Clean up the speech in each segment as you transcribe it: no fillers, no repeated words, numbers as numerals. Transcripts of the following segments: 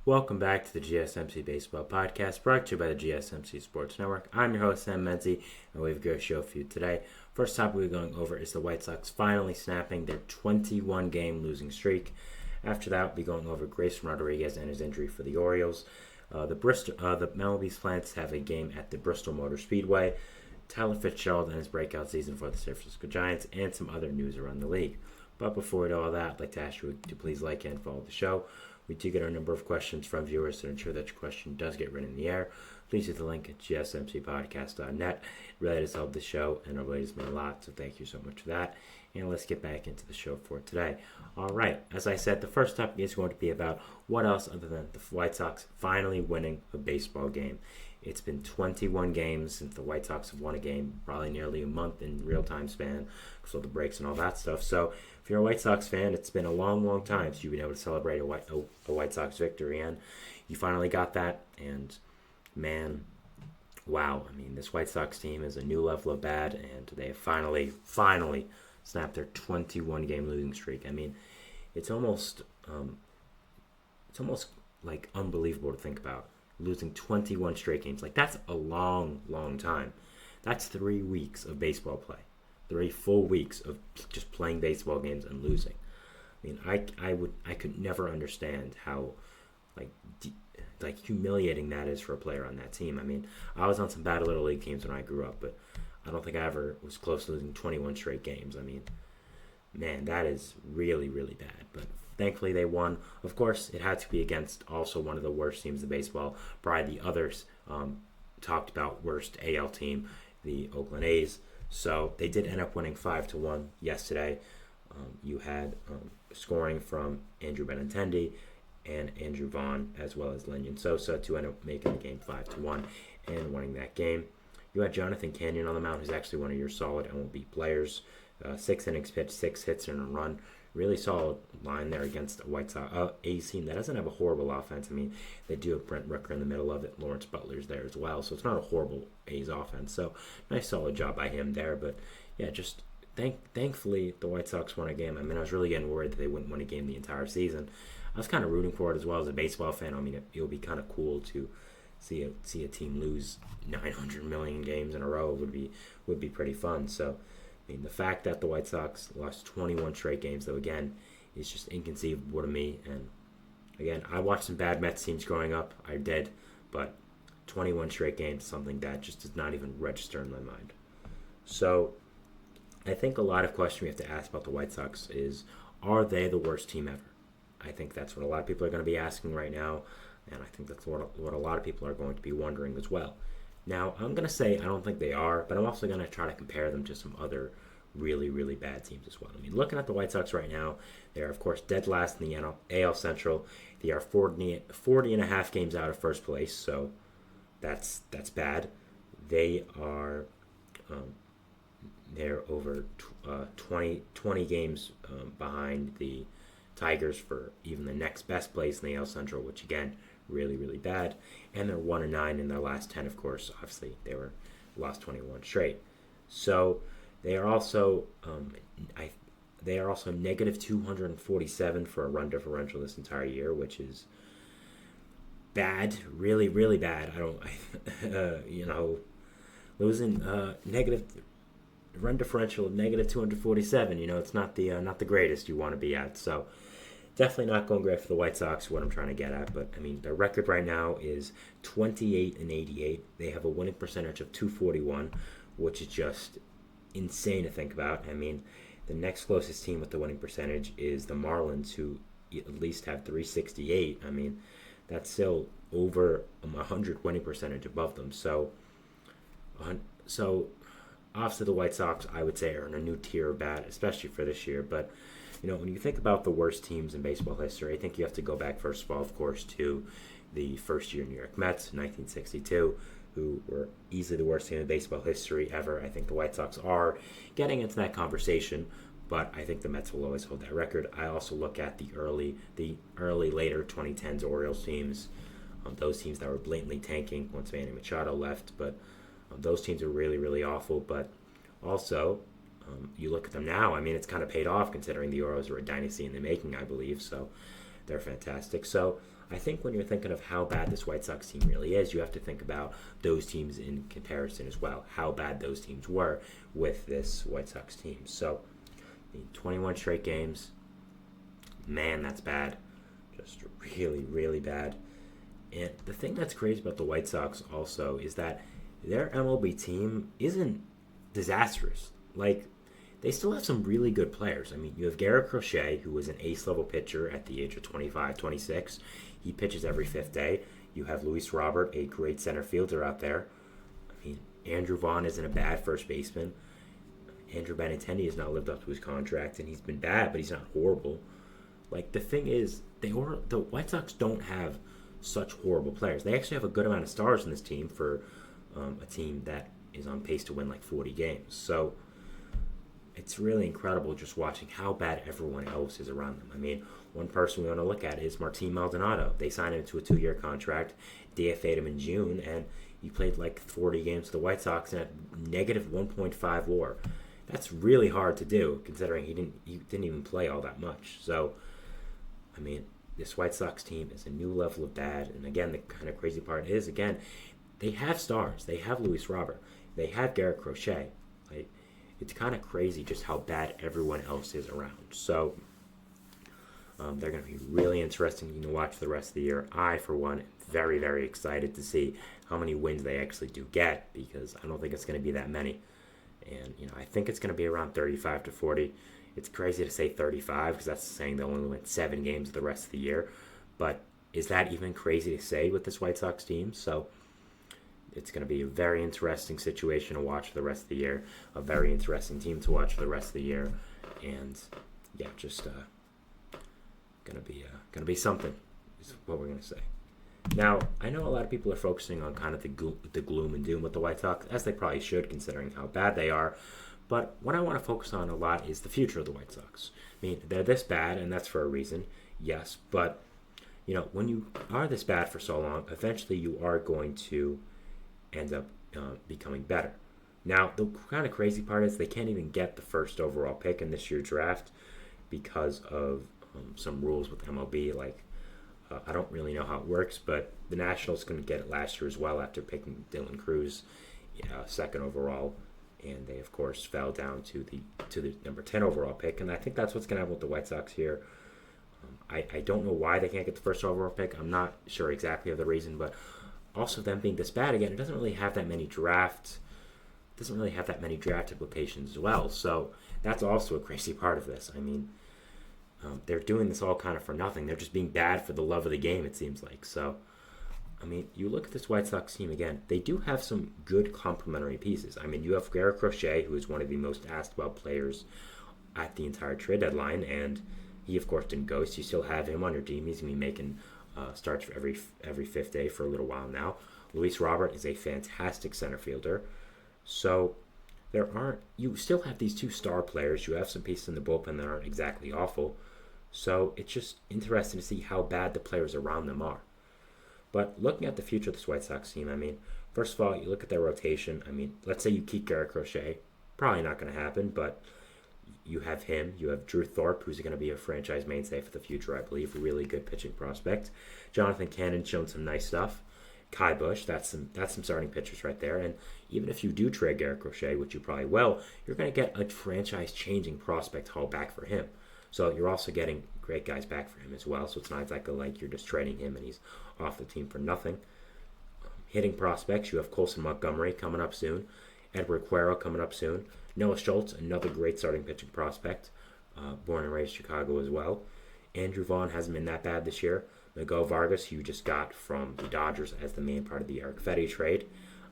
Welcome back to the GSMC Baseball Podcast, brought to you by the GSMC Sports Network. I'm your host, Sam Menzie, and we have a great show for you today. First topic we're going over is the White Sox finally snapping their 21-game losing streak. After that, we'll be going over Grayson Rodriguez and his injury for the Orioles. The Melby's Plants have a game at the Bristol Motor Speedway. Tyler Fitzgerald and his breakout season for the San Francisco Giants, and some other news around the league. But before we do all that, I'd like to ask you to please like and follow the show. We do get a number of questions from viewers to ensure that your question does get written in the air. Please hit the link at gsmcpodcast.net. It really does help the show, and it really does mean a lot, so thank you so much for that. And let's get back into the show for today. All right, as I said, the first topic is going to be about what else other than the White Sox finally winning a baseball game. It's been 21 games since the White Sox have won a game, probably nearly a month in real-time span, because of the breaks and all that stuff. So if you're a White Sox fan, it's been a long, long time since you've been able to celebrate a White Sox victory, and you finally got that. And man, wow! I mean, this White Sox team is a new level of bad, and they have finally snapped their 21-game losing streak. I mean, it's almost like unbelievable to think about. Losing 21 straight games. Like, that's a long, long time. That's 3 weeks of baseball play. 3 full weeks of just playing baseball games and losing. I mean, I could never understand how like humiliating that is for a player on that team. I mean, I was on some bad little league teams when I grew up, but I don't think I ever was close to losing 21 straight games. I mean, man, that is really, really bad. But thankfully, they won. Of course, it had to be against also one of the worst teams in baseball. Probably the others talked about worst AL team, the Oakland A's. So they did end up winning 5-1 yesterday. You had scoring from Andrew Benintendi and Andrew Vaughn, as well as Lenyon Sosa, to end up making the game 5-1 and winning that game. You had Jonathan Canyon on the mound, who's actually one of your solid MLB players. 6 innings pitched, 6 hits and a run. Really solid line there against a White Sox A's team that doesn't have a horrible offense. I mean, they do have Brent Rooker in the middle of it. Lawrence Butler's there as well, so it's not a horrible A's offense. So nice, solid job by him there. But yeah, just thankfully the White Sox won a game. I mean, I was really getting worried that they wouldn't win a game the entire season. I was kind of rooting for it as well as a baseball fan. I mean, it would be kind of cool to see a team lose 900 million games in a row would be pretty fun. So. I mean, the fact that the White Sox lost 21 straight games, though, again, is just inconceivable to me. And, again, I watched some bad Mets teams growing up. I did. But 21 straight games is something that just does not even register in my mind. So, I think a lot of questions we have to ask about the White Sox is, are they the worst team ever? I think that's what a lot of people are going to be asking right now. And I think that's what a lot of people are going to be wondering as well. Now, I'm going to say I don't think they are, but I'm also going to try to compare them to some other really, really bad teams as well. I mean, looking at the White Sox right now, they are, of course, dead last in the AL Central. They are 40 and a half games out of first place, so that's bad. They are they're over 20 games behind the Tigers for even the next best place in the AL Central, which, again, really, really bad. And they're 1-9 in their last 10, of course. Obviously, they lost 21 straight. So they are also negative 247 for a run differential this entire year, which is bad, really, really bad. Losing negative run differential of negative 247. It's not the greatest you want to be at. So. Definitely not going great for the White Sox, what I'm trying to get at. But, I mean, their record right now is 28-88. They have a winning percentage of .241, which is just insane to think about. I mean, the next closest team with the winning percentage is the Marlins, who at least have .368. I mean, that's still over 100 winning percentage above them. So obviously the White Sox, I would say, are in a new tier of bad, especially for this year. But when you think about the worst teams in baseball history, I think you have to go back, first of all, of course, to the first year New York Mets, 1962, who were easily the worst team in baseball history ever. I think the White Sox are getting into that conversation, but I think the Mets will always hold that record. I also look at the later 2010s Orioles teams, those teams that were blatantly tanking once Manny Machado left, but those teams are really, really awful. But also, you look at them now, I mean, it's kind of paid off considering the Orioles were a dynasty in the making, I believe. So They're fantastic. So I think when you're thinking of how bad this White Sox team really is, you have to think about those teams in comparison as well, how bad those teams were with this White Sox team. So 21 straight games, man, that's bad. Just really, really bad. And the thing that's crazy about the White Sox also is that their MLB team isn't disastrous. Like, they still have some really good players. I mean, you have Garrett Crochet, who was an ace-level pitcher at the age of 25, 26. He pitches every fifth day. You have Luis Robert, a great center fielder out there. I mean, Andrew Vaughn isn't a bad first baseman. Andrew Benintendi has not lived up to his contract, and he's been bad, but he's not horrible. Like, the thing is, the White Sox don't have such horrible players. They actually have a good amount of stars in this team for a team that is on pace to win like 40 games. So it's really incredible just watching how bad everyone else is around them. I mean, one person we want to look at is Martin Maldonado. They signed him to a 2-year contract, DFA'd him in June, and he played like 40 games for the White Sox and had negative 1.5 WAR. That's really hard to do, considering he didn't even play all that much. So, I mean, this White Sox team is a new level of bad. And again, the kind of crazy part is, again, they have stars. They have Luis Robert. They have Garrett Crochet. Like, it's kind of crazy just how bad everyone else is around. So they're going to be really interesting to watch for the rest of the year. I, for one, am very, very excited to see how many wins they actually do get, because I don't think it's going to be that many. And, I think it's going to be around 35 to 40. It's crazy to say 35 because that's saying they'll only win 7 games the rest of the year. But is that even crazy to say with this White Sox team? So it's going to be a very interesting situation to watch for the rest of the year, a very interesting team to watch for the rest of the year, and yeah, just going to be something is what we're going to say. Now, I know a lot of people are focusing on kind of the gloom and doom with the White Sox, as they probably should, considering how bad they are. But what I want to focus on a lot is the future of the White Sox. I mean, they're this bad, and that's for a reason, yes. But, when you are this bad for so long, eventually you are going to end up becoming better. Now, the kind of crazy part is they can't even get the first overall pick in this year's draft because of some rules with MLB. Like, I don't really know how it works, but the Nationals couldn't get it last year as well after picking Dylan Cruz second overall. And they, of course, fell down to the number 10 overall pick. And I think that's what's going to happen with the White Sox here. I don't know why they can't get the first overall pick. I'm not sure exactly of the reason, but also them being this bad again, it doesn't really have that many draft implications as well. So that's also a crazy part of this. I mean, they're doing this all kind of for nothing. They're just being bad for the love of the game, it seems like. So, I mean, you look at this White Sox team again, they do have some good complementary pieces. I mean, you have Garrett Crochet, who is one of the most asked about players at the entire trade deadline, and he, of course, didn't go, so you still have him on your team. He's going to be making starts for every fifth day for a little while now. Luis Robert is a fantastic center fielder. So you still have these 2 star players. You have some pieces in the bullpen that aren't exactly awful. So it's just interesting to see how bad the players around them are. But looking at the future of this White Sox team, I mean, first of all, you look at their rotation. I mean, let's say you keep Garrett Crochet. Probably not going to happen, but you have him. You have Drew Thorpe, who's going to be a franchise mainstay for the future, I believe. A really good pitching prospect. Jonathan Cannon shown some nice stuff. Kai Bush, that's some starting pitchers right there. And even if you do trade Garrett Crochet, which you probably will, you're going to get a franchise-changing prospect haul back for him. So you're also getting great guys back for him as well. So it's not exactly like you're just trading him and he's off the team for nothing. Hitting prospects, you have Colson Montgomery coming up soon. Edward Cuero coming up soon. Noah Schultz, another great starting pitching prospect, born and raised Chicago as well. Andrew Vaughn hasn't been that bad this year. Miguel Vargas, who you just got from the Dodgers as the main part of the Eric Fetty trade,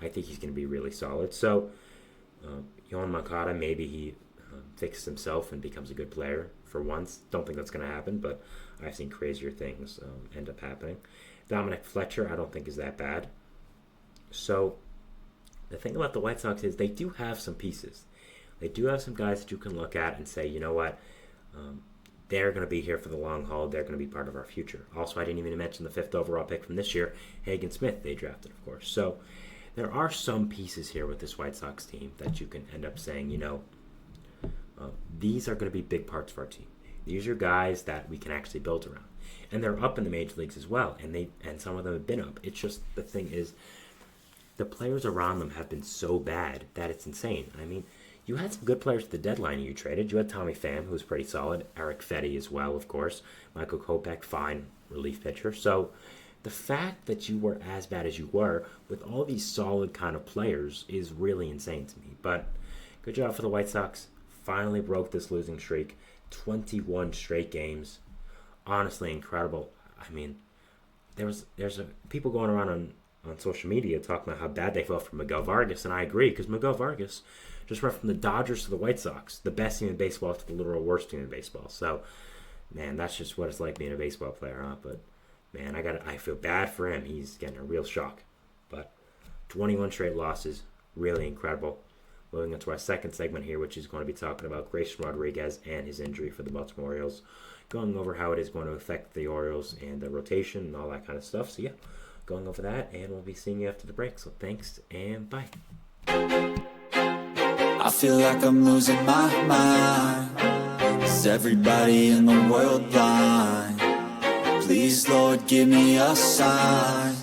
I think he's going to be really solid. So, Yohan Moncada, maybe he fixes himself and becomes a good player for once. Don't think that's going to happen, but I've seen crazier things end up happening. Dominic Fletcher, I don't think is that bad. So, the thing about the White Sox is they do have some pieces. They do have some guys that you can look at and say, you know what, they're going to be here for the long haul. They're going to be part of our future. Also, I didn't even mention the 5th overall pick from this year, Hagen Smith, they drafted, of course. So there are some pieces here with this White Sox team that you can end up saying, these are going to be big parts of our team. These are guys that we can actually build around. And they're up in the major leagues as well, and some of them have been up. It's just, the thing is, the players around them have been so bad that it's insane. I mean, you had some good players at the deadline you traded. You had Tommy Pham, who was pretty solid. Eric Fetty as well, of course. Michael Kopech, fine relief pitcher. So the fact that you were as bad as you were with all these solid kind of players is really insane to me. But good job for the White Sox. Finally broke this losing streak. 21 straight games. Honestly incredible. I mean, there's people going around on social media talking about how bad they felt for Miguel Vargas, and I agree, because Miguel Vargas just went from the Dodgers to the White Sox, the best team in baseball to the literal worst team in baseball. So, man, that's just what it's like being a baseball player, huh? But, man, I feel bad for him. He's getting a real shock. But 21 straight losses, really incredible. Moving into our second segment here, which is going to be talking about Grayson Rodriguez and his injury for the Baltimore Orioles, going over how it is going to affect the Orioles and the rotation and all that kind of stuff. So, yeah, going over that, and we'll be seeing you after the break. So, thanks, and bye. I feel like I'm losing my mind. Is everybody in the world blind? Please, Lord, give me a sign.